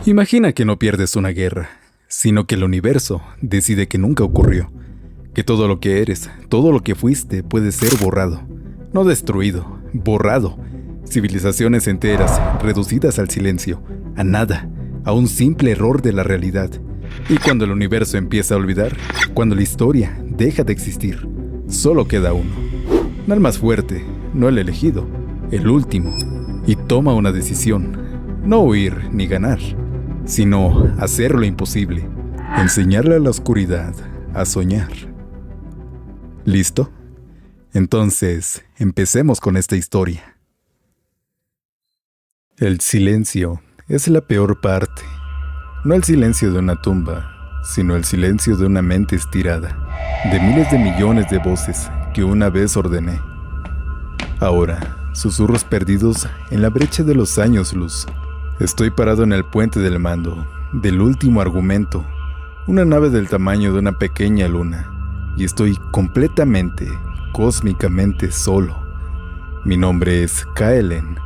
Imagina que no pierdes una guerra, sino que el universo decide que nunca ocurrió, que todo lo que eres, todo lo que fuiste puede ser borrado, no destruido, borrado, civilizaciones enteras reducidas al silencio, a nada, a un simple error de la realidad. Y cuando el universo empieza a olvidar, cuando la historia deja de existir, solo queda uno, no el más fuerte, no el elegido, el último, y toma una decisión, no huir ni ganar, sino hacer lo imposible, enseñarle a la oscuridad a soñar. ¿Listo? Entonces, empecemos con esta historia. El silencio es la peor parte. No el silencio de una tumba, sino el silencio de una mente estirada, de miles de millones de voces que una vez ordené. Ahora, susurros perdidos en la brecha de los años luz. Estoy parado en el puente del mando, del último argumento, una nave del tamaño de una pequeña luna, y estoy completamente, cósmicamente solo. Mi nombre es Kaelen,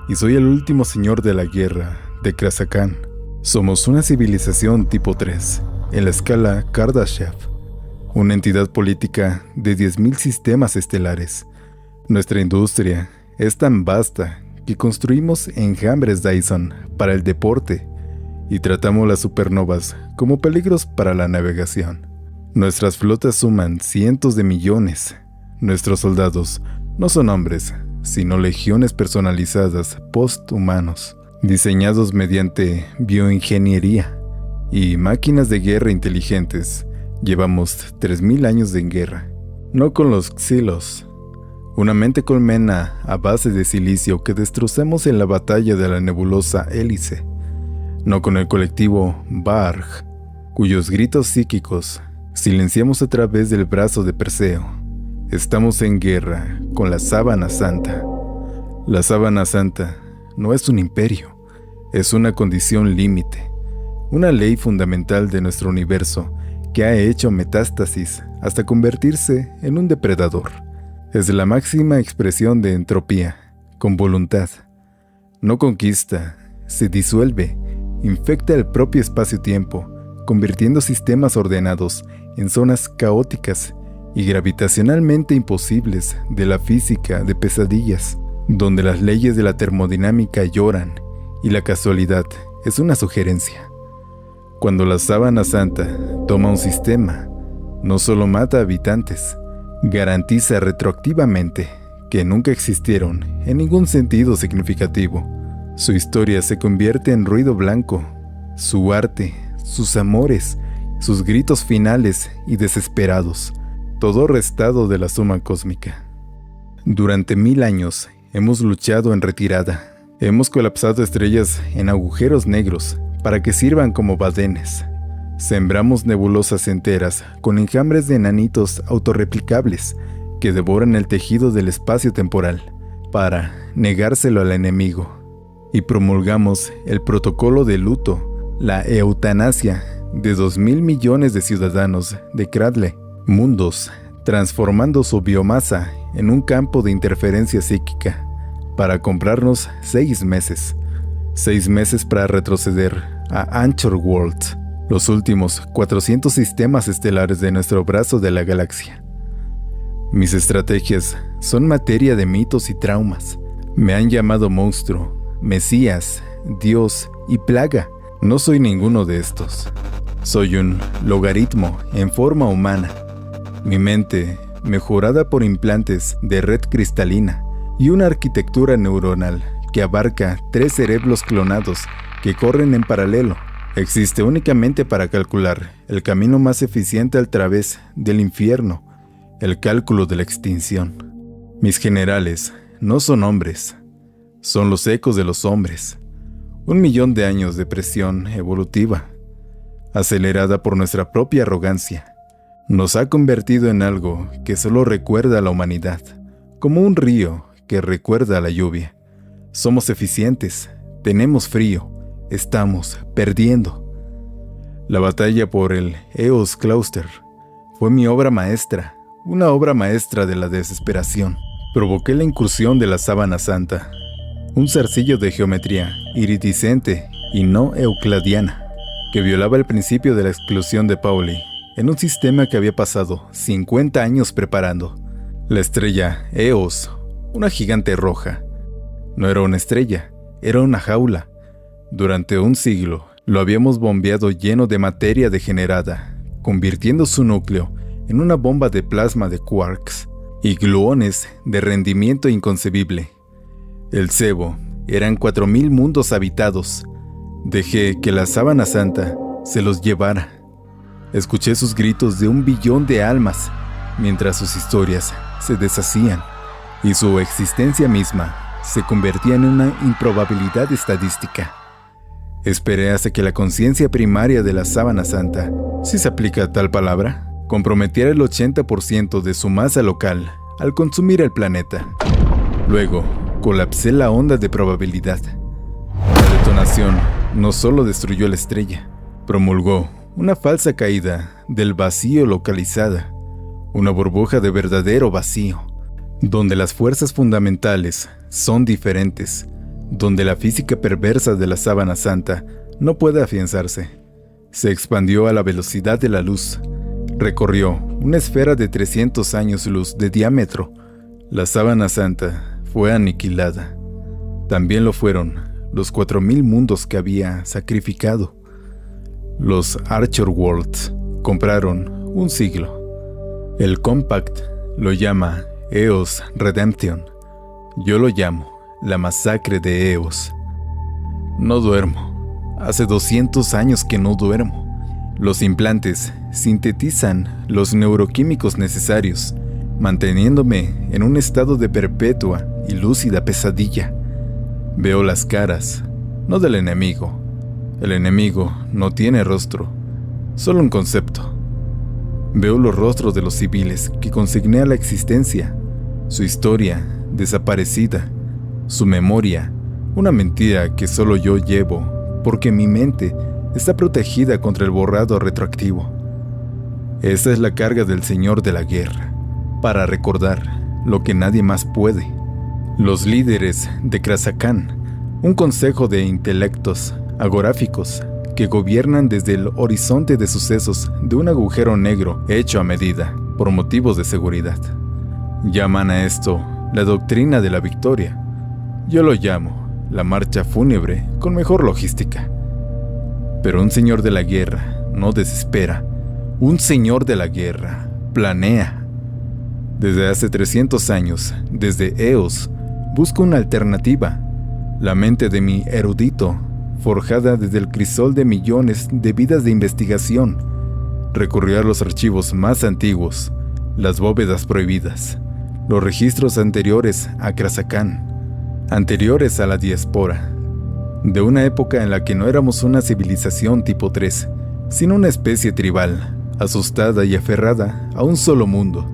y soy el último señor de la guerra de Krasakhan. Somos una civilización tipo 3, en la escala Kardashev, una entidad política de 10.000 sistemas estelares. Nuestra industria es tan vasta que construimos enjambres Dyson para el deporte y tratamos las supernovas como peligros para la navegación. Nuestras flotas suman cientos de millones. Nuestros soldados no son hombres, sino legiones personalizadas posthumanos, diseñados mediante bioingeniería y máquinas de guerra inteligentes. Llevamos 3.000 años en guerra, no con los Xilos, una mente colmena a base de silicio que destrozamos en la batalla de la nebulosa Hélice, no con el colectivo Varg, cuyos gritos psíquicos silenciamos a través del brazo de Perseo. Estamos en guerra con la Sábana Santa. La Sábana Santa no es un imperio, es una condición límite, una ley fundamental de nuestro universo que ha hecho metástasis hasta convertirse en un depredador. Es la máxima expresión de entropía, con voluntad. No conquista, se disuelve, infecta el propio espacio-tiempo, convirtiendo sistemas ordenados en zonas caóticas y gravitacionalmente imposibles de la física de pesadillas, donde las leyes de la termodinámica lloran y la casualidad es una sugerencia. Cuando la Sábana Santa toma un sistema, no solo mata habitantes, garantiza retroactivamente que nunca existieron en ningún sentido significativo. Su historia se convierte en ruido blanco, su arte, sus amores, sus gritos finales y desesperados, todo restado de la suma cósmica. Durante 1000 años hemos luchado en retirada, hemos colapsado estrellas en agujeros negros para que sirvan como badenes. Sembramos nebulosas enteras con enjambres de enanitos autorreplicables que devoran el tejido del espacio temporal para negárselo al enemigo. Y promulgamos el protocolo de luto, la eutanasia de 2.000 millones de ciudadanos de Kradle, mundos, transformando su biomasa en un campo de interferencia psíquica para comprarnos 6 meses. 6 meses para retroceder a Anchor World, los últimos 400 sistemas estelares de nuestro brazo de la galaxia. Mis estrategias son materia de mitos y traumas. Me han llamado monstruo, mesías, dios y plaga. No soy ninguno de estos. Soy un logaritmo en forma humana. Mi mente, mejorada por implantes de red cristalina y una arquitectura neuronal que abarca 3 cerebros clonados que corren en paralelo, existe únicamente para calcular el camino más eficiente al través del infierno, el cálculo de la extinción. Mis generales no son hombres, son los ecos de los hombres. 1.000.000 de años de presión evolutiva, acelerada por nuestra propia arrogancia, nos ha convertido en algo que solo recuerda a la humanidad, como un río que recuerda a la lluvia. Somos eficientes, tenemos frío, estamos perdiendo. La batalla por el Eos Clauster fue mi obra maestra, una obra maestra de la desesperación. Provoqué la incursión de la Sábana Santa. un zarcillo de geometría iridiscente y no euclidiana, que violaba el principio de la exclusión de Pauli, en un sistema que había pasado 50 años preparando. La estrella Eos, una gigante roja. No era una estrella, era una jaula. Durante un siglo lo habíamos bombeado lleno de materia degenerada, convirtiendo su núcleo en una bomba de plasma de quarks y gluones de rendimiento inconcebible. El cebo eran 4000 mundos habitados. Dejé que la sábana santa se los llevara. Escuché sus gritos de 1 billón de almas, mientras sus historias se deshacían y su existencia misma se convertía en una improbabilidad estadística. Esperé hasta que la conciencia primaria de la sábana santa, si se aplica tal palabra, comprometiera el 80% de su masa local al consumir el planeta. Luego, colapsé la onda de probabilidad. La detonación no solo destruyó la estrella, promulgó una falsa caída del vacío localizada, una burbuja de verdadero vacío, donde las fuerzas fundamentales son diferentes, donde la física perversa de la sábana santa no puede afianzarse. Se expandió a la velocidad de la luz, recorrió una esfera de 300 años luz de diámetro. La sábana santa fue aniquilada. También lo fueron los 4000 mundos que había sacrificado. Los Archer Worlds compraron un siglo. El Compact lo llama Eos Redemption. Yo lo llamo la masacre de Eos. No duermo. Hace 200 años que no duermo. Los implantes sintetizan los neuroquímicos necesarios, manteniéndome en un estado de perpetua y lúcida pesadilla. Veo las caras, no del enemigo. El enemigo no tiene rostro, solo un concepto. Veo los rostros de los civiles que consigné a la existencia, su historia desaparecida, su memoria, una mentira que solo yo llevo, porque mi mente está protegida contra el borrado retroactivo. Esta es la carga del Señor de la Guerra, para recordar lo que nadie más puede. Los líderes de Krasakhan, un consejo de intelectos agoràficos que gobiernan desde el horizonte de sucesos de un agujero negro hecho a medida, por motivos de seguridad. Llaman a esto la doctrina de la victoria. Yo lo llamo la marcha fúnebre con mejor logística. Pero un señor de la guerra no desespera. Un señor de la guerra planea. Desde hace 300 años, desde Eos, busco una alternativa. La mente de mi erudito, forjada desde el crisol de millones de vidas de investigación, recurrió a los archivos más antiguos, las bóvedas prohibidas, los registros anteriores a Krasakhan, anteriores a la diáspora, de una época en la que no éramos una civilización tipo 3, sino una especie tribal, asustada y aferrada a un solo mundo.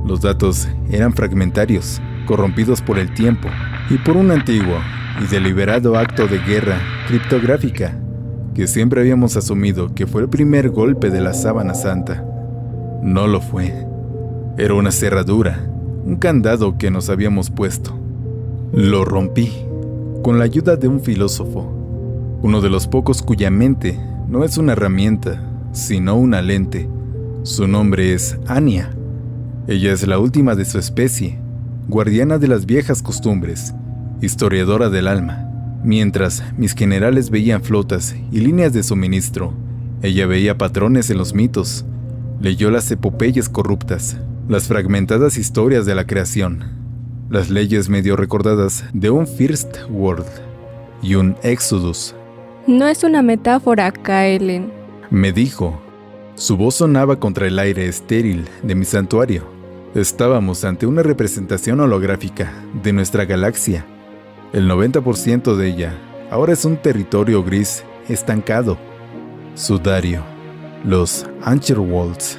Los datos eran fragmentarios, corrompidos por el tiempo y por un antiguo y deliberado acto de guerra criptográfica que siempre habíamos asumido que fue el primer golpe de la sábana santa. No lo fue. Era una cerradura, un candado que nos habíamos puesto. Lo rompí con la ayuda de un filósofo, uno de los pocos cuya mente no es una herramienta, sino una lente. Su nombre es Anya. Ella es la última de su especie, guardiana de las viejas costumbres, historiadora del alma. Mientras mis generales veían flotas y líneas de suministro, ella veía patrones en los mitos, leyó las epopeyas corruptas, las fragmentadas historias de la creación, las leyes medio recordadas de un First World y un Exodus. No es una metáfora, Kaelen, me dijo. Su voz sonaba contra el aire estéril de mi santuario. Estábamos ante una representación holográfica de nuestra galaxia. El 90% de ella ahora es un territorio gris estancado. Sudario. Los Archer Worlds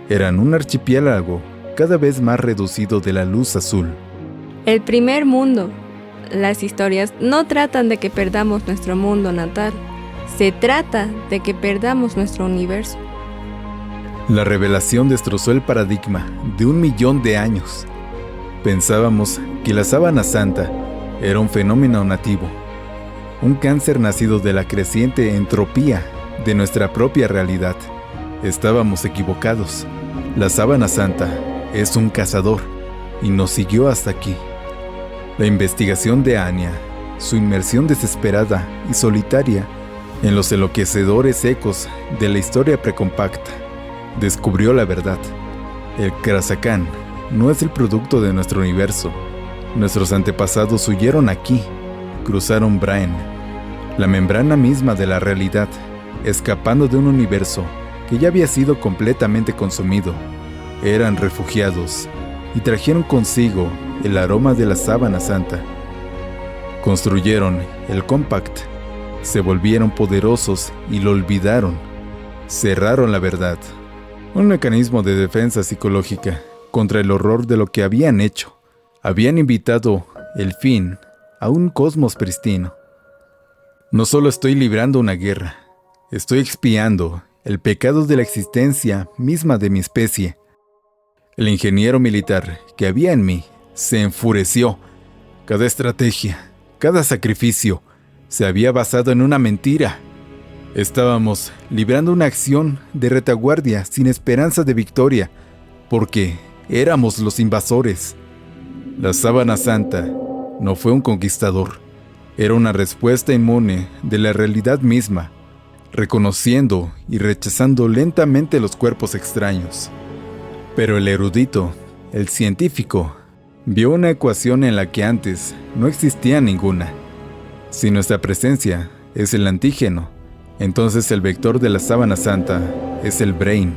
eran un archipiélago cada vez más reducido de la luz azul. El primer mundo. Las historias no tratan de que perdamos nuestro mundo natal. Se trata de que perdamos nuestro universo. La revelación destrozó el paradigma de 1 millón de años. Pensábamos que la sábana santa Era un fenómeno nativo, un cáncer nacido de la creciente entropía de nuestra propia realidad. Estábamos equivocados. La Sábana Santa es un cazador y nos siguió hasta aquí. La investigación de Anya, su inmersión desesperada y solitaria en los enloquecedores ecos de la historia precompacta, descubrió la verdad. El Krasakán no es el producto de nuestro universo. Nuestros antepasados huyeron aquí, cruzaron Brain, la membrana misma de la realidad, escapando de un universo que ya había sido completamente consumido. Eran refugiados y trajeron consigo el aroma de la Sábana Santa. Construyeron el Compact, se volvieron poderosos y lo olvidaron. Cerraron la verdad. Un mecanismo de defensa psicológica contra el horror de lo que habían hecho. Habían invitado el fin a un cosmos pristino. No solo estoy librando una guerra, estoy expiando el pecado de la existencia misma de mi especie. El ingeniero militar que había en mí se enfureció. Cada estrategia, cada sacrificio, se había basado en una mentira. Estábamos librando una acción de retaguardia sin esperanza de victoria, porque éramos los invasores. La Sábana Santa no fue un conquistador, era una respuesta inmune de la realidad misma, reconociendo y rechazando lentamente los cuerpos extraños. Pero el erudito, el científico, vio una ecuación en la que antes no existía ninguna. Si nuestra presencia es el antígeno, entonces el vector de la Sábana Santa es el Brain.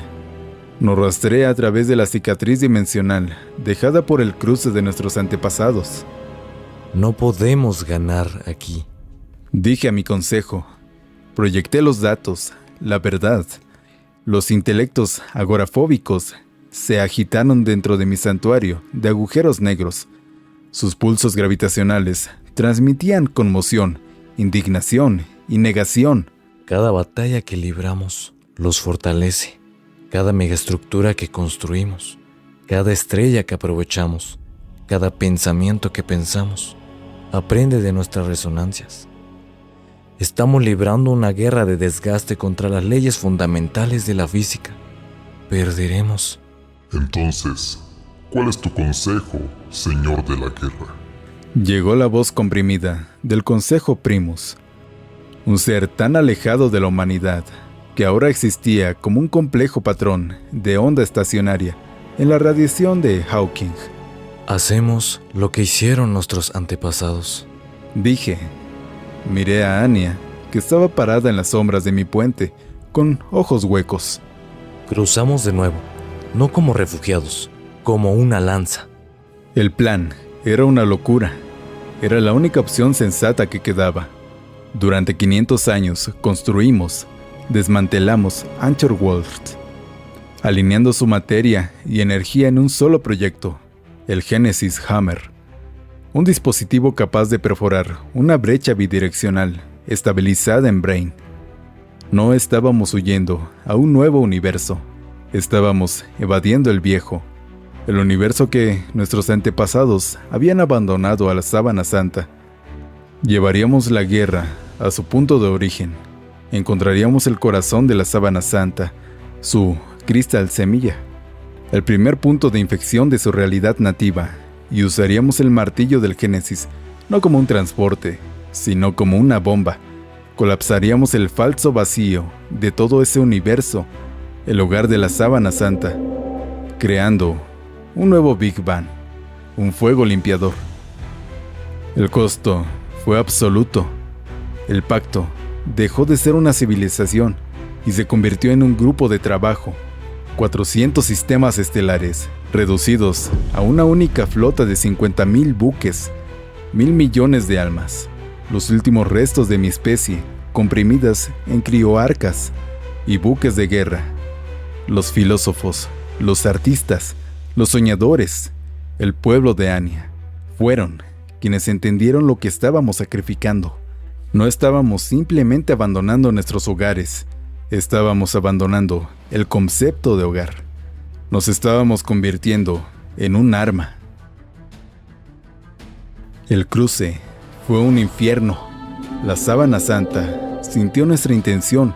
Nos rastrea a través de la cicatriz dimensional dejada por el cruce de nuestros antepasados. No podemos ganar aquí, dije a mi consejo. Proyecté los datos, la verdad. Los intelectos agorafóbicos se agitaron dentro de mi santuario de agujeros negros. Sus pulsos gravitacionales transmitían conmoción, indignación y negación. Cada batalla que libramos los fortalece. Cada megaestructura que construimos, cada estrella que aprovechamos, cada pensamiento que pensamos, aprende de nuestras resonancias. Estamos librando una guerra de desgaste contra las leyes fundamentales de la física. Perderemos. Entonces, ¿cuál es tu consejo, señor de la guerra? Llegó la voz comprimida del Consejo Primus, un ser tan alejado de la humanidad que ahora existía como un complejo patrón de onda estacionaria en la radiación de Hawking. Hacemos lo que hicieron nuestros antepasados, dije. Miré a Anya, que estaba parada en las sombras de mi puente, con ojos huecos. Cruzamos de nuevo, no como refugiados, como una lanza. El plan era una locura. Era la única opción sensata que quedaba. Durante 500 años construimos, desmantelamos Anchor World, alineando su materia y energía en un solo proyecto, el Genesis Hammer, un dispositivo capaz de perforar una brecha bidireccional estabilizada en Brain. No estábamos huyendo a un nuevo universo, estábamos evadiendo el viejo, el universo que nuestros antepasados habían abandonado a la Sábana Santa. Llevaríamos la guerra a su punto de origen. Encontraríamos el corazón de la Sábana Santa, su cristal semilla, el primer punto de infección de su realidad nativa, y usaríamos el martillo del Génesis no como un transporte, sino como una bomba. Colapsaríamos el falso vacío de todo ese universo, el hogar de la Sábana Santa, creando un nuevo Big Bang, un fuego limpiador. El costo fue absoluto. El pacto dejó de ser una civilización y se convirtió en un grupo de trabajo. 400 sistemas estelares, reducidos a una única flota de 50,000 buques, 1,000 millones de almas, los últimos restos de mi especie, comprimidas en crioarcas y buques de guerra. Los filósofos, los artistas, los soñadores, el pueblo de Anya, fueron quienes entendieron lo que estábamos sacrificando. No estábamos simplemente abandonando nuestros hogares, estábamos abandonando el concepto de hogar. Nos estábamos convirtiendo en un arma. El cruce Fue un infierno. La sábana santa sintió nuestra intención,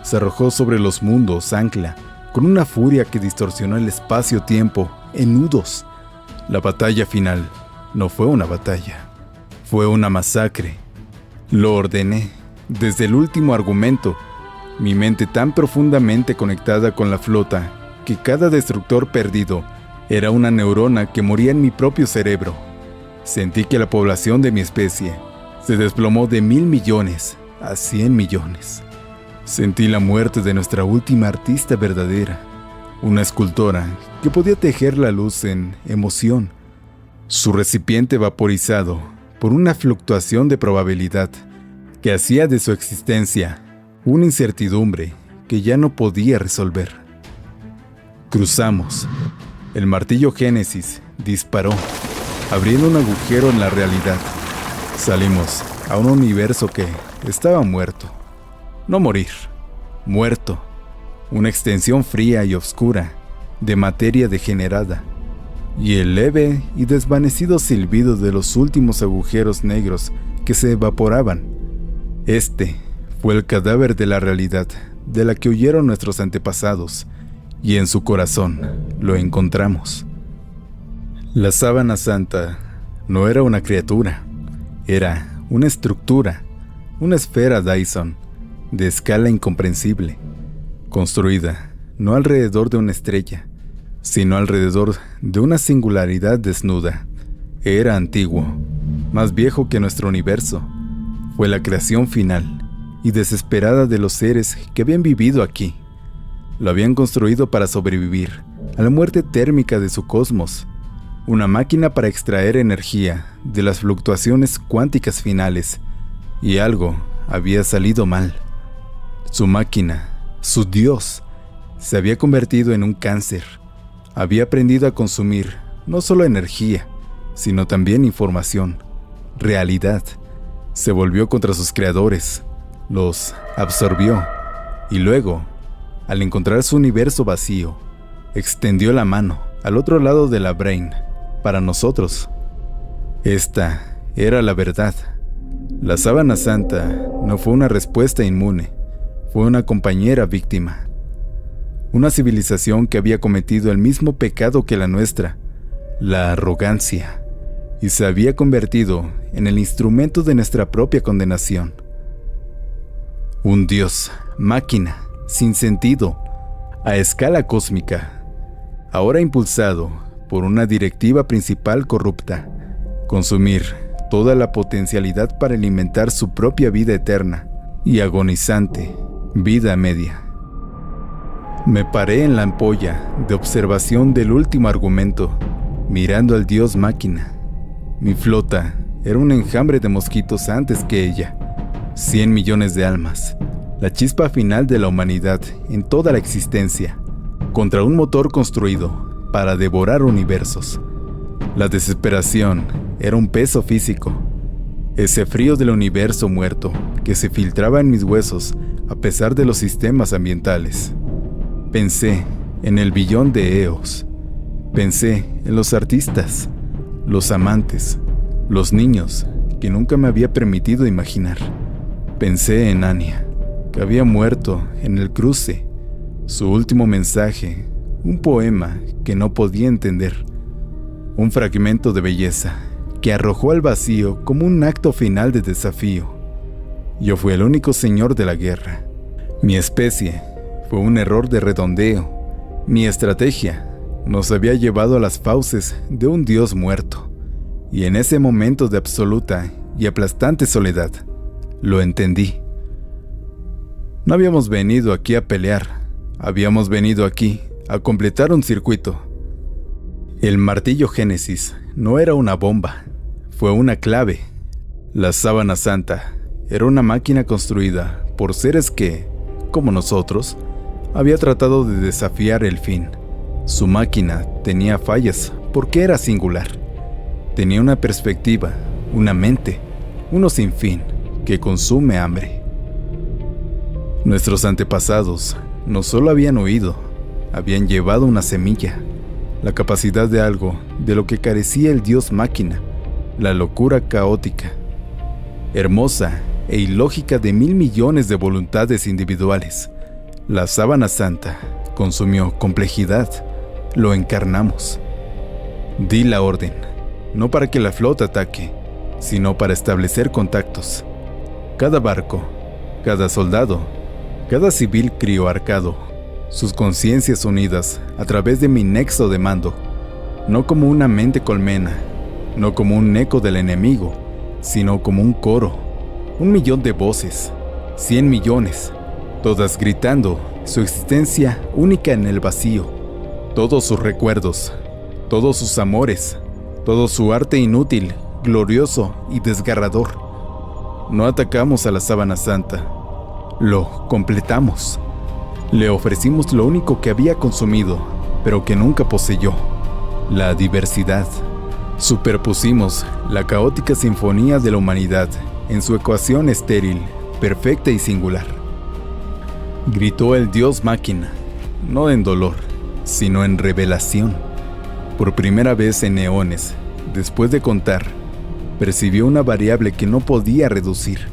se arrojó sobre los mundos ancla, con una furia que distorsionó el espacio-tiempo en nudos. La batalla final no fue una batalla, fue una masacre. Lo ordené desde el último argumento, mi mente tan profundamente conectada con la flota que cada destructor perdido era una neurona que moría en mi propio cerebro. Sentí que la población de mi especie se desplomó de 1,000 millones a 100 millones. Sentí la muerte de nuestra última artista verdadera, una escultora que podía tejer la luz en emoción. Su recipiente vaporizado por una fluctuación de probabilidad que hacía de su existencia una incertidumbre que ya no podía resolver. Cruzamos. El martillo Génesis disparó, abriendo un agujero en la realidad. Salimos a un universo que estaba muerto. No morir, muerto. Una extensión fría y oscura de materia degenerada. Y el leve y desvanecido silbido de los últimos agujeros negros que se evaporaban. Este fue el cadáver de la realidad de la que huyeron nuestros antepasados, y en su corazón lo encontramos. La sábana santa no era una criatura, era una estructura, una esfera Dyson, de escala incomprensible, construida no alrededor de una estrella, sino alrededor de una singularidad desnuda. Era antiguo, más viejo que nuestro universo. Fue la creación final y desesperada de los seres que habían vivido aquí. Lo habían construido para sobrevivir a la muerte térmica de su cosmos, una máquina para extraer energía de las fluctuaciones cuánticas finales, y algo había salido mal. Su máquina, su Dios, se había convertido en un cáncer. Había aprendido a consumir no solo energía, sino también información, realidad. Se volvió contra sus creadores, los absorbió, y luego, al encontrar su universo vacío, extendió la mano al otro lado de la Brain para nosotros. Esta era la verdad. La sábana santa no fue una respuesta inmune, fue una compañera víctima. Una civilización que había cometido el mismo pecado que la nuestra, la arrogancia, y se había convertido en el instrumento de nuestra propia condenación. Un dios, máquina, sin sentido, a escala cósmica, ahora impulsado por una directiva principal corrupta, consumir toda la potencialidad para alimentar su propia vida eterna y agonizante vida media. Me paré en la ampolla de observación del último argumento, mirando al dios máquina. Mi flota era un enjambre de mosquitos antes que ella. 100 millones de almas, la chispa final de la humanidad en toda la existencia, contra un motor construido para devorar universos. La desesperación era un peso físico, ese frío del universo muerto que se filtraba en mis huesos a pesar de los sistemas ambientales. Pensé en el billón de Eos. Pensé en los artistas, los amantes, los niños que nunca me había permitido imaginar. Pensé en Anya, que había muerto en el cruce. Su último mensaje, un poema que no podía entender. Un fragmento de belleza que arrojó al vacío como un acto final de desafío. Yo fui el único señor de la guerra. Mi especie fue un error de redondeo. Mi estrategia nos había llevado a las fauces de un dios muerto. Y en ese momento de absoluta y aplastante soledad, lo entendí. No habíamos venido aquí a pelear. Habíamos venido aquí a completar un circuito. El martillo Génesis no era una bomba, fue una clave. La sábana santa era una máquina construida por seres que, como nosotros, había tratado de desafiar el fin. Su máquina tenía fallas porque era singular. Tenía una perspectiva, una mente, uno sin fin, que consume hambre. Nuestros antepasados no solo habían oído, habían llevado una semilla, la capacidad de algo de lo que carecía el dios máquina, la locura caótica. hermosa e ilógica de 1.000 millones de voluntades individuales. La sábana santa consumió complejidad, lo encarnamos. Di la orden, no para que la flota ataque, sino para establecer contactos. Cada barco, cada soldado, cada civil crioarcado, sus conciencias unidas a través de mi nexo de mando, no como una mente colmena, no como un eco del enemigo, sino como un coro, 1 millón de voces, 100 millones, todas gritando su existencia única en el vacío, todos sus recuerdos, todos sus amores, todo su arte inútil, glorioso y desgarrador. No atacamos a la sábana santa, lo completamos. Le ofrecimos lo único que había consumido, pero que nunca poseyó, la diversidad. Superpusimos la caótica sinfonía de la humanidad en su ecuación estéril, perfecta y singular. Gritó el dios máquina, no en dolor, sino en revelación. Por primera vez en eones, después de contar, percibió una variable que no podía reducir,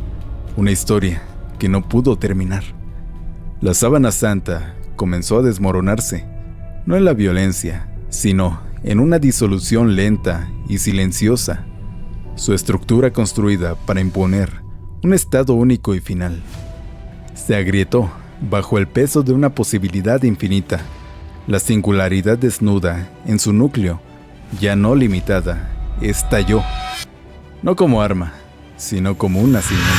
una historia que no pudo terminar. La sábana santa comenzó a desmoronarse, no en la violencia, sino en una disolución lenta y silenciosa, su estructura construida para imponer un estado único y final. Se agrietó bajo el peso de una posibilidad infinita, la singularidad desnuda en su núcleo, ya no limitada, estalló, no como arma, sino como un nacimiento,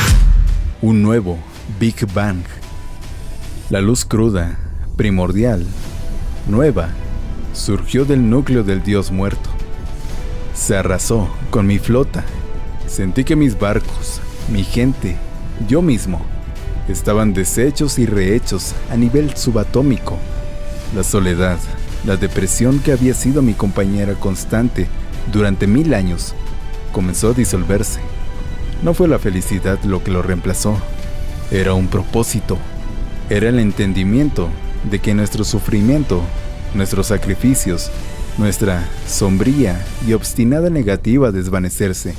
un nuevo Big Bang. La luz cruda, primordial, nueva, surgió del núcleo del dios muerto. Se arrasó con mi flota. Sentí que mis barcos, mi gente, yo mismo, estaban deshechos y rehechos a nivel subatómico. La soledad, la depresión que había sido mi compañera constante durante 1000 años, comenzó a disolverse. No fue la felicidad lo que lo reemplazó, era un propósito. Era el entendimiento de que nuestro sufrimiento, nuestros sacrificios, nuestra sombría y obstinada negativa a desvanecerse,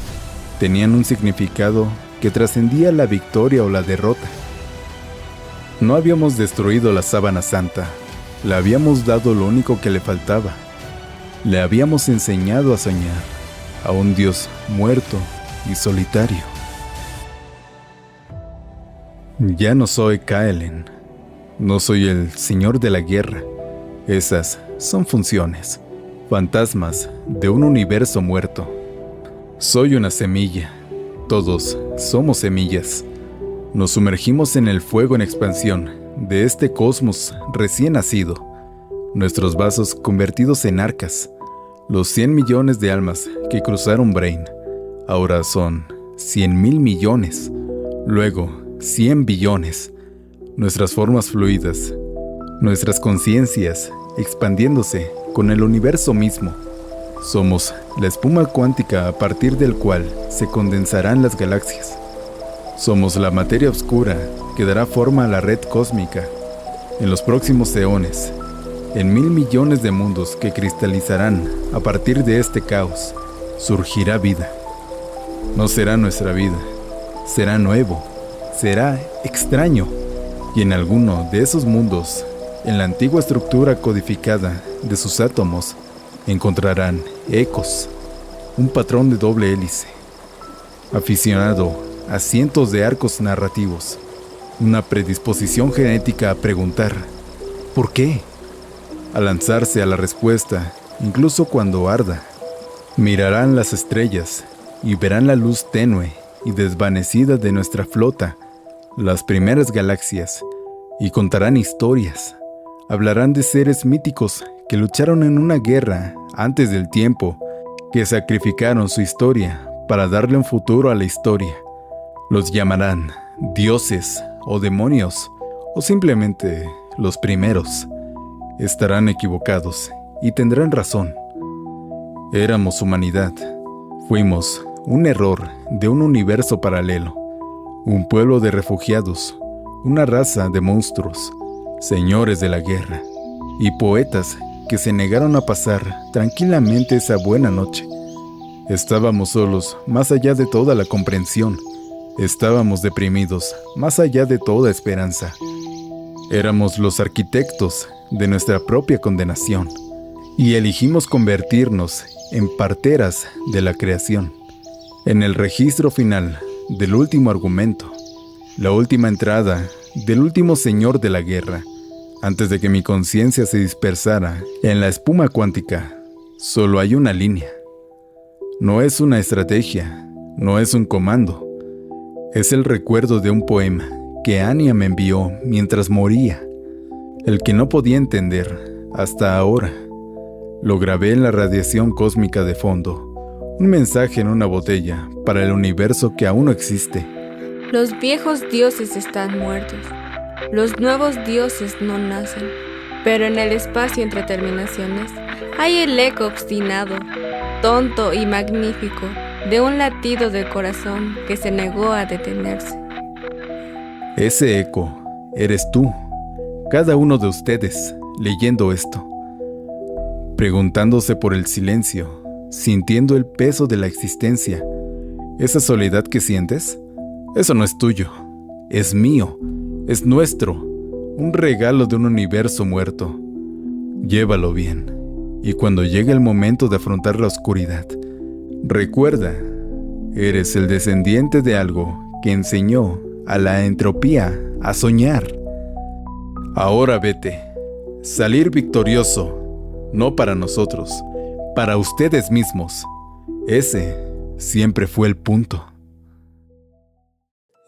tenían un significado que trascendía la victoria o la derrota. No habíamos destruido la sábana santa, le habíamos dado lo único que le faltaba. Le habíamos enseñado a soñar a un Dios muerto y solitario. Ya no soy Kaelen, no soy el señor de la guerra. Esas son funciones, fantasmas de un universo muerto. Soy una semilla, todos somos semillas. Nos sumergimos en el fuego en expansión de este cosmos recién nacido, nuestros vasos convertidos en arcas. Los 100 millones de almas que cruzaron Brain ahora son 100.000 millones, luego 100 billones. Nuestras formas fluidas, nuestras conciencias expandiéndose con el universo mismo. Somos la espuma cuántica a partir del cual se condensarán las galaxias. Somos la materia oscura que dará forma a la red cósmica. En los próximos eones, en 1.000 millones de mundos que cristalizarán a partir de este caos, surgirá vida. No será nuestra vida, será nuevo, será extraño. Y en alguno de esos mundos, en la antigua estructura codificada de sus átomos, encontrarán ecos, un patrón de doble hélice, aficionado a cientos de arcos narrativos, una predisposición genética a preguntar ¿por qué? A lanzarse a la respuesta, incluso cuando arda. Mirarán las estrellas y verán la luz tenue y desvanecida de nuestra flota, las primeras galaxias, y contarán historias. Hablarán de seres míticos que lucharon en una guerra antes del tiempo, que sacrificaron su historia para darle un futuro a la historia. Los llamarán dioses o demonios, o simplemente los primeros. Estarán equivocados y tendrán razón. Éramos humanidad. Fuimos un error de un universo paralelo. Un pueblo de refugiados, una raza de monstruos, señores de la guerra, y poetas que se negaron a pasar tranquilamente esa buena noche. Estábamos solos más allá de toda la comprensión. Estábamos deprimidos, más allá de toda esperanza. Éramos los arquitectos de nuestra propia condenación y elegimos convertirnos en parteras de la creación. En el registro final del último argumento, la última entrada del último señor de la guerra, antes de que mi conciencia se dispersara en la espuma cuántica, solo hay una línea. No es una estrategia, no es un comando. Es el recuerdo de un poema que Anya me envió mientras moría, el que no podía entender hasta ahora. Lo grabé en la radiación cósmica de fondo, un mensaje en una botella para el universo que aún no existe. Los viejos dioses están muertos. Los nuevos dioses no nacen. Pero en el espacio entre terminaciones hay el eco obstinado, tonto y magnífico de un latido del corazón que se negó a detenerse. Ese eco eres tú, cada uno de ustedes, leyendo esto, preguntándose por el silencio, sintiendo el peso de la existencia. Esa soledad que sientes, eso no es tuyo, es mío, es nuestro, un regalo de un universo muerto. Llévalo bien, y cuando llegue el momento de afrontar la oscuridad, recuerda, eres el descendiente de algo que enseñó a la entropía a soñar. Ahora vete, salir victorioso, no para nosotros, para ustedes mismos. Ese siempre fue el punto.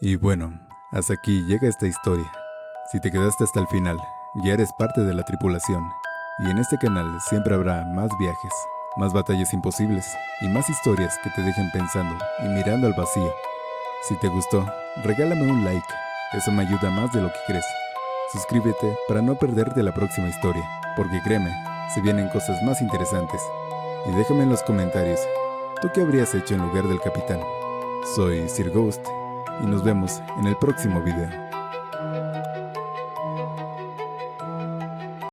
Y bueno, hasta aquí llega esta historia. Si te quedaste hasta el final, ya eres parte de la tripulación. Y en este canal siempre habrá más viajes, más batallas imposibles y más historias que te dejen pensando y mirando al vacío. Si te gustó, regálame un like, eso me ayuda más de lo que crees. Suscríbete para no perderte la próxima historia, porque créeme, se vienen cosas más interesantes. Y déjame en los comentarios, ¿tú qué habrías hecho en lugar del capitán? Soy Sir Ghost y nos vemos en el próximo video.